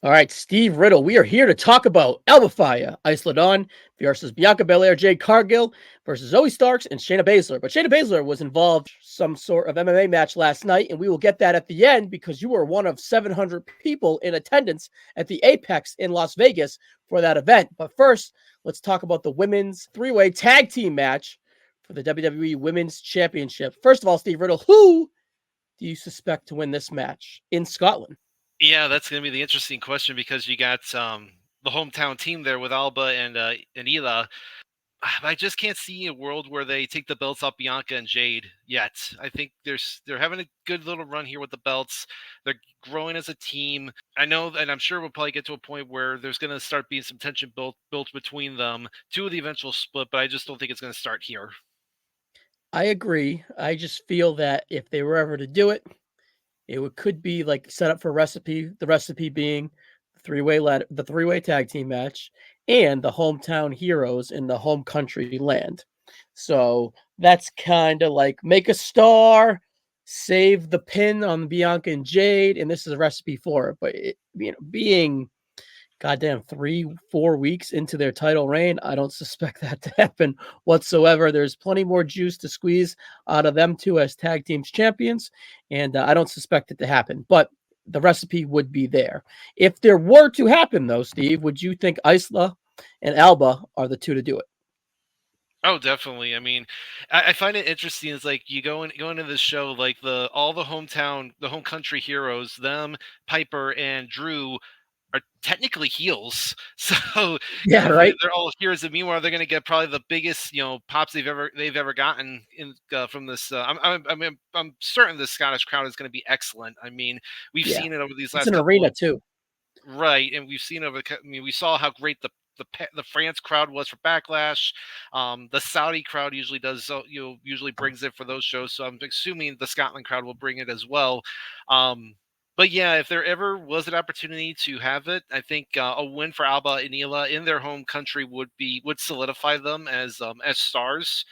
All right, Steve Riddle. We are here to talk about Alba Fyre, Isla versus Bianca Belair, Jade Cargill versus Zoey Starks and Shayna Baszler. But Shayna Baszler was involved in some sort of MMA match last night, and we will get that at the end because you were one of 700 people in attendance at the Apex in Las Vegas for that event. But first, let's talk about the women's three-way tag team match for the WWE Women's Championship. First of all, Steve Riddle, who do you suspect to win this match in Scotland? Yeah, that's going to be the interesting question because you got the hometown team there with Alba and Isla. I just can't see a world where they take the belts off Bianca and Jade yet. I think they're having a good little run here with the belts. They're growing as a team. I know, and I'm sure we'll probably get to a point where there's going to start being some tension built between them to the eventual split. But I just don't think it's going to start here. I agree. I just feel that if they were ever to do it, could be like set up for recipe. The recipe being the three-way tag team match, and the hometown heroes in the home country land. So that's kind of like make a star, save the pin on Bianca and Jade, and this is a recipe for it. But being goddamn 3-4 weeks into their title reign, I don't suspect that to happen whatsoever. There's plenty more juice to squeeze out of them two as tag teams champions, and I don't suspect it to happen. But the recipe would be there. If there were to happen, though, Steve, would you think Isla and Alba are the two to do it? Oh, definitely. I mean, I find it interesting. It's like you go into this show, like all the the home country heroes, them, Piper and Drew are technically heels. So Yeah, right. they're all heroes, and meanwhile they're going to get probably the biggest pops they've ever gotten in from this. I'm certain the Scottish crowd is going to be excellent. I mean, we've Yeah, seen it over these it's last an couple arena of too. right, and we've seen over. I mean, we saw how great the France crowd was for Backlash. The Saudi crowd usually does so, usually brings it for those shows. So I'm assuming the Scotland crowd will bring it as well. But yeah, if there ever was an opportunity to have it, I think a win for Alba and Isla in their home country would solidify them as stars.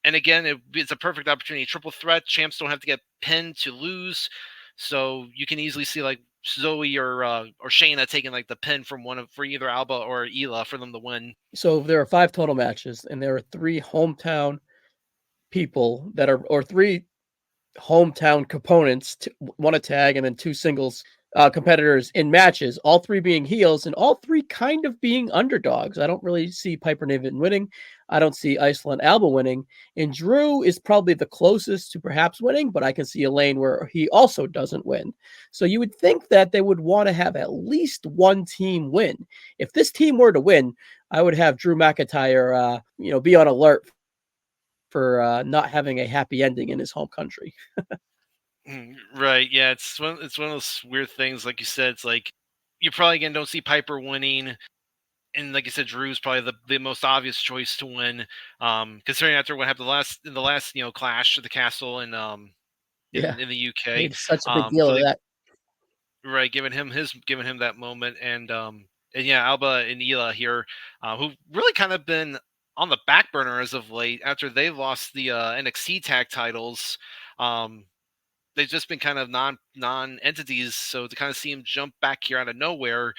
And again, it's a perfect opportunity. Triple threat champs don't have to get pinned to lose, so you can easily see like Zoey or Shayna taking like the pin from for either Alba or Isla for them to win. So there are 5 total matches, and there are 3 hometown people that are, or 3 hometown components, one a tag and then 2 singles competitors in matches, all 3 being heels and all 3 kind of being underdogs. I don't really see Piper Niven winning. I don't see Iceland Alba winning. And Drew is probably the closest to perhaps winning, but I can see a lane where he also doesn't win. So you would think that they would want to have at least one team win. If this team were to win, I would have Drew McIntyre, be on alert for not having a happy ending in his home country. Right? Yeah, it's one of those weird things. Like you said, it's like you probably again don't see Piper winning. And like you said, Drew's probably the most obvious choice to win, considering after what happened in the last Clash of the Castle Yeah, in the UK. made such a big deal So of they that. right giving him that moment, and yeah, Alba and Isla here, who really kind of been on the back burner as of late after they lost the NXT tag titles. Um, they've just been kind of non entities, so to kind of see him jump back here out of nowhere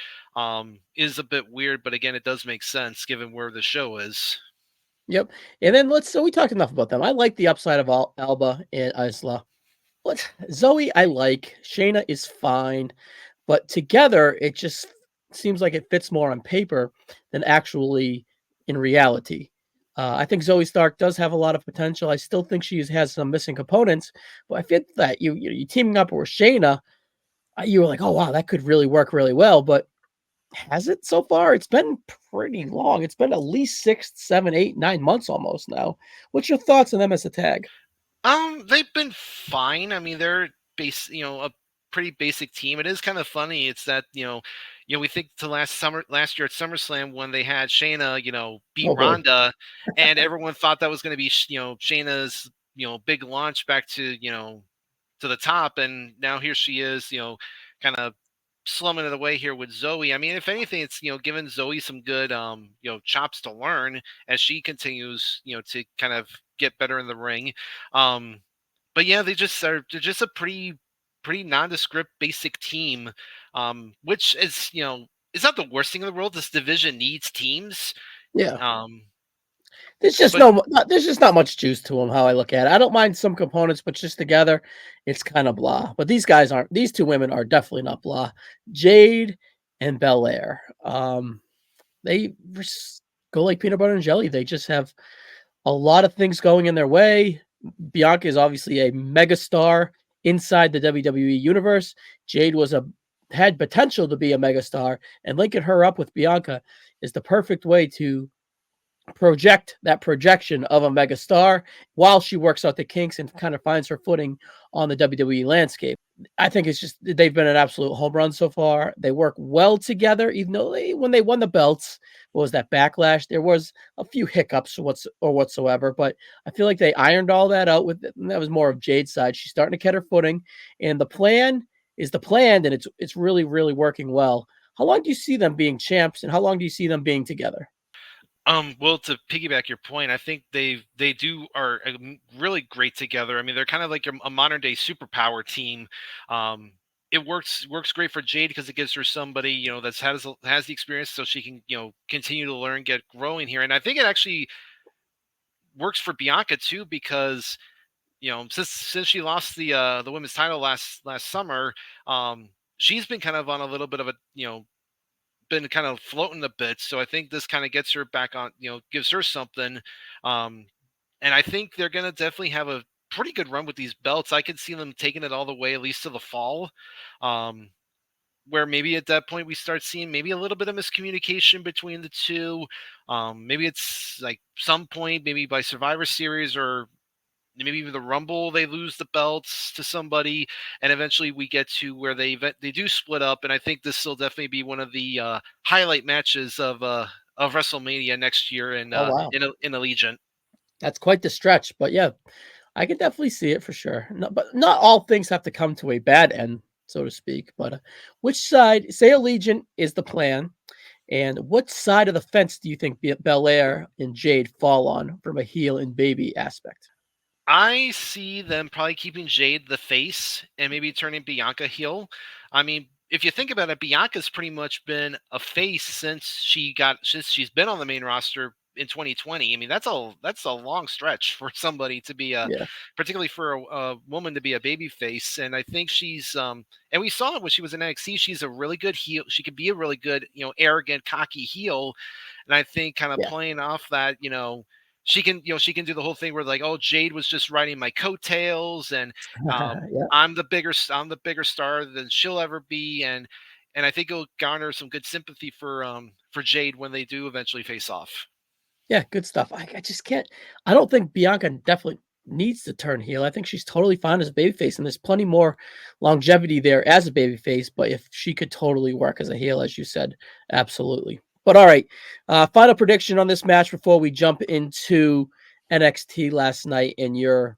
is a bit weird. But again, it does make sense given where the show is. Yep. And then so we talked enough about them. I like the upside of Alba and Isla. What Zoe, I like. Shayna is fine, but together it just seems like it fits more on paper than actually in reality. I think Zoe Stark does have a lot of potential. I still think she has some missing components, but I think that you teaming up with Shayna, you were like, oh wow, that could really work really well. But has it so far? It's been pretty long. It's been at least 6, 7, 8, 9 months almost now. What's your thoughts on them as a tag? They've been fine. I mean, they're a pretty basic team. It is kind of funny. It's that we think to last year at SummerSlam when they had Shayna, beat Oh boy. Ronda, and everyone thought that was going to be Shayna's big launch back to to the top, and now here she is, kind of slumming it away here with Zoe. I mean, if anything, it's giving Zoe some good chops to learn as she continues to kind of get better in the ring. Um, but yeah, they're just a pretty pretty nondescript, basic team, which is is not the worst thing in the world. This division needs teams, Yeah. um, There's just but there's just not much juice to them, how I look at it. I don't mind some components, but just together, it's kind of blah. But these two women are definitely not blah. Jade and Belair. They just go like peanut butter and jelly. They just have a lot of things going in their way. Bianca is obviously a megastar inside the WWE universe. Jade had potential to be a megastar, and linking her up with Bianca is the perfect way to project that projection of a mega star while she works out the kinks and kind of finds her footing on the WWE landscape. I think it's just they've been an absolute home run so far. They work well together, even though when they won the belts, what was that backlash? There was a few hiccups whatsoever, but I feel like they ironed all that out with it. And that was more of Jade's side. She's starting to get her footing, and the plan is the plan, and it's really really working well. How long do you see them being champs, and how long do you see them being together? well, to piggyback your point, I think they do are really great together. I mean, they're kind of like a modern day superpower team. Um, it works great for Jade because it gives her somebody that's has the experience, so she can continue to learn, get growing here. And I think it actually works for Bianca too because since she lost the women's title last summer, she's been kind of on a little bit of a been kind of floating a bit. So I think this kind of gets her back on, gives her something. Um, and I think they're going to definitely have a pretty good run with these belts. I could see them taking it all the way, at least to the fall, um, where maybe at that point we start seeing maybe a little bit of miscommunication between the two. Maybe it's like some point, maybe by Survivor Series or maybe even the Rumble, they lose the belts to somebody, and eventually we get to where they do split up. And I think this will definitely be one of the highlight matches of WrestleMania next year Oh wow, in Allegiant. that's quite the stretch, but yeah, I can definitely see it for sure. No, but not all things have to come to a bad end, so to speak. But which side, say Allegiant is the plan, and what side of the fence do you think Belair and Jade fall on from a heel and baby aspect? I see them probably keeping Jade the face and maybe turning Bianca heel. I mean, if you think about it, Bianca's pretty much been a face since she's been on the main roster in 2020. I mean, that's a long stretch for somebody to be Yeah, particularly for a woman to be a baby face. And I think she's and we saw it when she was in NXT. She's a really good heel. She could be a really good arrogant, cocky heel. And I think kind of yeah, playing off that she can do the whole thing where like, oh, Jade was just riding my coattails, and yeah. I'm the bigger star than she'll ever be, and I think it'll garner some good sympathy for Jade when they do eventually face off. Yeah, good stuff. I just can't. I don't think Bianca definitely needs to turn heel. I think she's totally fine as a babyface, and there's plenty more longevity there as a babyface. But if she could totally work as a heel, as you said, absolutely. But all right, final prediction on this match before we jump into NXT last night in your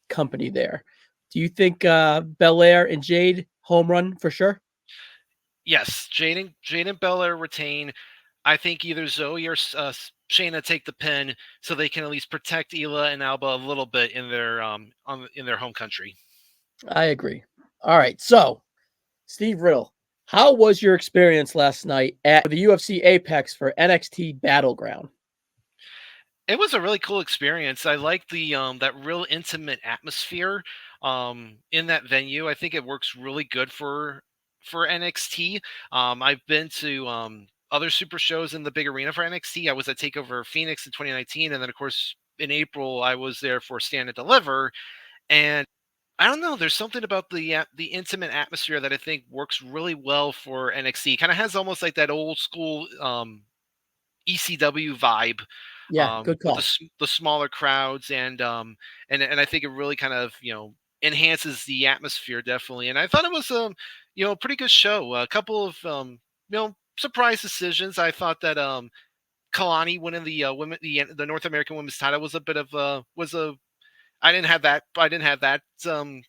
company there. Do you think Belair and Jade home run for sure? Yes, Jade and Belair retain. I think either Zoe or Shayna take the pin so they can at least protect Isla and Alba a little bit in their in their home country. I agree. All right, so Steve Riddle, how was your experience last night at the UFC Apex for NXT Battleground? It was a really cool experience. I like the that real intimate atmosphere in that venue. I think it works really good for NXT. I've been to other super shows in the big arena for NXT. I was at Takeover Phoenix in 2019, and then of course in April I was there for Stand and Deliver. And I don't know. There's something about the intimate atmosphere that I think works really well for NXT. Kind of has almost like that old school ECW vibe, Yeah, good with call. the smaller crowds, and I think it really kind of enhances the atmosphere definitely. And I thought it was a pretty good show. A couple of surprise decisions. I thought that Kalani winning the the North American Women's title was a bit of was a I didn't have that On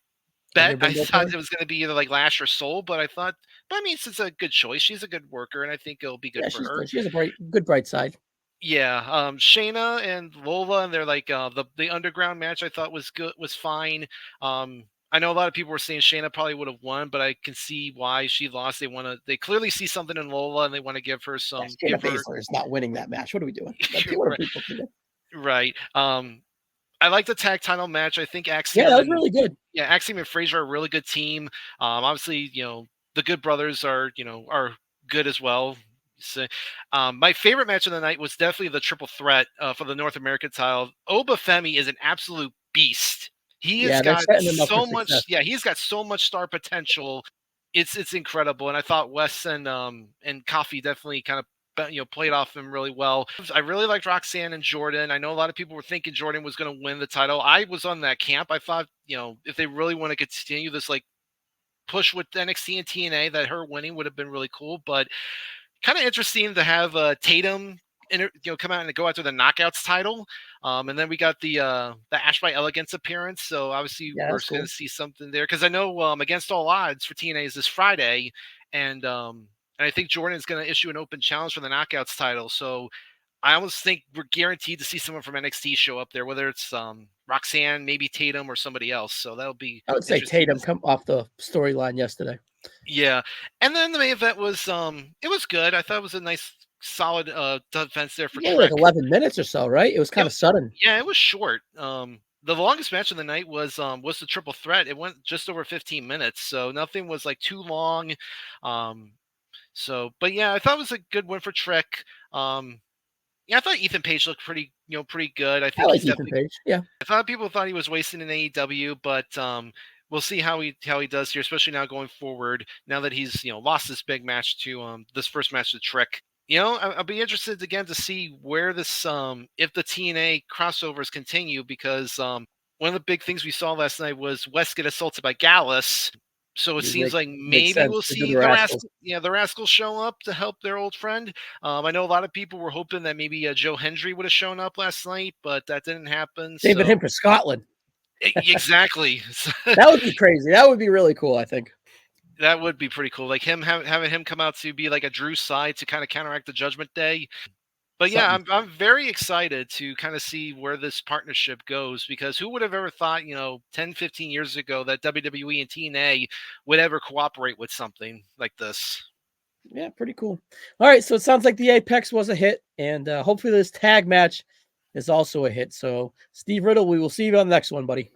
bet. your I bingo thought card? it was going to be either like Lash or Soul, but I mean, it's a good choice. She's a good worker, and I think it'll be good Yeah, for she's her. good. She has a good bright side. Yeah, Shayna and Lola and they're like the underground match I thought was good was fine. I know a lot of people were saying Shayna probably would have won, but I can see why she lost. They clearly see something in Lola, and they want to give her Yeah, some, Shayna Baszler is not winning that match. What are we doing? What are right. people thinking? Right. I like the tag title match. I think Yeah, that Axiom was and really good. yeah, Axiom and Fraser are a really good team. Obviously, the Good Brothers are good as well. So, my favorite match of the night was definitely the triple threat for the North American title. Obafemi is an absolute beast. He has Yeah, they're got setting him up for so success. much. Yeah, he's got so much star potential. It's incredible, and I thought Wes and Coffee definitely kind of played off him really well. I really liked Roxanne and Jordan. I know a lot of people were thinking Jordan was going to win the title. I was on that camp. I thought, if they really want to continue this like push with NXT and TNA, that her winning would have been really cool. But kind of interesting to have Tatum come out and go after the knockouts title. And then we got the Ash by Elegance appearance. So obviously Yeah, we're that's going cool. to see something there because I know Against All Odds for TNA is this Friday, and I think Jordan's going to issue an open challenge for the knockouts title. So I almost think we're guaranteed to see someone from NXT show up there, whether it's Roxanne, maybe Tatum, or somebody else. So that'll be I would say interesting to Tatum see. come off the storyline yesterday. Yeah, and then the main event was it was good. I thought it was a nice, solid defense there for Yeah, like Trick. 11 minutes or so, right? It was kind It, of sudden. yeah, it was short. The longest match of the night was the triple threat. It went just over 15 minutes, so nothing was like too long. But yeah, I thought it was a good win for Trick. Yeah, I thought Ethan Page looked pretty good. I I think like he's Ethan definitely. Page. Yeah, I thought people thought he was wasting in AEW, but we'll see how he does here, especially now going forward. Now that he's lost this big match to this first match to Trick. I'll be interested again to see where this if the TNA crossovers continue because one of the big things we saw last night was West get assaulted by Gallus. So it it seems like makes maybe sense. we'll They're see the Rascals. the Rascals show up to help their old friend. I know a lot of people were hoping that maybe Joe Hendry would have shown up last night, but that didn't happen. Saving him So for Scotland. exactly, That would be crazy. That would be really cool, I think. that would be pretty cool. Like having him come out to be like a Drew side to kind of counteract the Judgment Day. But yeah, Something. I'm very excited to kind of see where this partnership goes because who would have ever thought, 10, 15 years ago that WWE and TNA would ever cooperate with something like this? Yeah, pretty cool. All right, so it sounds like the Apex was a hit, and hopefully this tag match is also a hit. So, Steve Riddle, we will see you on the next one, buddy.